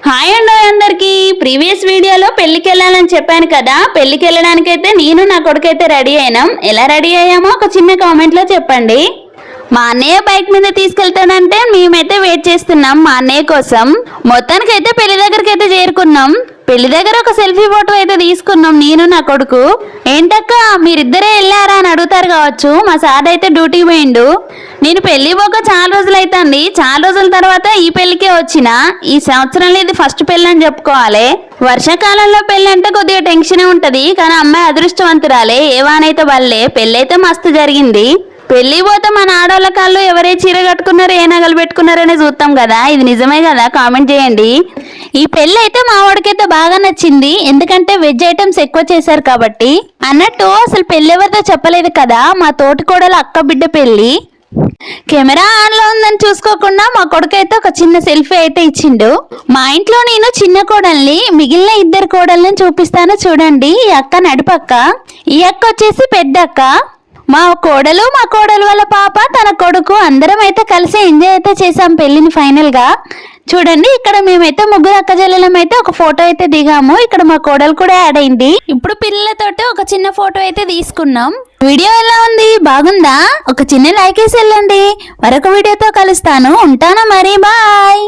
Hi అండి అందరికి. Previous వీడియోలో పెళ్లికి వెళ్ళాలని చెప్పాను కదా. పెళ్లికి వెళ్ళడానికైతే నేను నా కొడుకైతే రెడీ అయినాం. ఎలా రెడీ అయ్యామో ఒక చిన్న కామెంట్ లో చెప్పండి. మా అన్నయ్య బైక్ మీద తీసుకెళ్తానంటే మేమైతే వెయిట్ చేస్తున్నాం మా అన్నయ్య కోసం. మొత్తానికి అయితే పెళ్లి దగ్గరికి అయితే చేరుకున్నాం. పెళ్లి దగ్గర ఒక సెల్ఫీ ఫోటో అయితే తీసుకున్నాం నేను నా కొడుకు. ఏంటక్క మీరిద్దరే వెళ్ళారా అని అడుగుతారు కావచ్చు. మా సార్ అయితే డ్యూటీ పోయిండు. నేను పెళ్లి పోక చాలా రోజులు అవుతుంది. చాలా రోజుల తర్వాత ఈ పెళ్లికే వచ్చిన. ఈ సంవత్సరంలో ఇది ఫస్ట్ పెళ్లి అని చెప్పుకోవాలి. వర్షాకాలంలో పెళ్లి అంటే కొద్దిగా టెన్షన్ ఉంటది, కానీ అమ్మాయి అదృష్టవంతురాలే. ఏవానైతే వల్లే పెళ్ళైతే మస్తు జరిగింది. పెళ్లి పోతే మన ఆడవాళ్ళ కాళ్ళు ఎవరే చీర కట్టుకున్నారు, ఏ నగలు పెట్టుకున్నారనే చూస్తాం కదా. ఇది నిజమే కదా? కామెంట్ చేయండి. ఈ పెళ్లి అయితే మా వాడికైతే బాగా నచ్చింది, ఎందుకంటే వెజ్ ఐటమ్స్ ఎక్కువ చేశారు కాబట్టి. అన్నట్టు అసలు పెళ్లి ఎవరితో చెప్పలేదు కదా, మా తోటి కోడలు అక్క బిడ్డ పెళ్లి. కెమెరా ఆన్ లో ఉందని చూసుకోకుండా మా కొడుకు అయితే ఒక చిన్న సెల్ఫీ అయితే ఇచ్చిండు. మా ఇంట్లో నేను చిన్న కోడల్ని, మిగిలిన ఇద్దరు కోడల్ని చూపిస్తాను చూడండి. ఈ అక్క నడిపక్క, ఈ అక్క వచ్చేసి పెద్ద అక్క. మా కోడలు వాళ్ళ పాప, తన కొడుకు అందరం అయితే కలిసి ఎంజాయ్ అయితే చేసాం పెళ్లిని ఫైనల్ గా. చూడండి ఇక్కడ మేమైతే ముగ్గురు అక్క చెల్లెలం అయితే ఒక ఫోటో అయితే దిగాము. ఇక్కడ మా కోడలు కూడా యాడ్ అయింది. ఇప్పుడు పిల్లలతోటి ఒక చిన్న ఫోటో అయితే తీసుకున్నాం. వీడియో ఎలా ఉంది? బాగుందా? ఒక చిన్న లైక్ వేసి వెళ్ళండి. మరొక వీడియోతో కలుస్తాను. ఉంటాను మరి, బాయ్.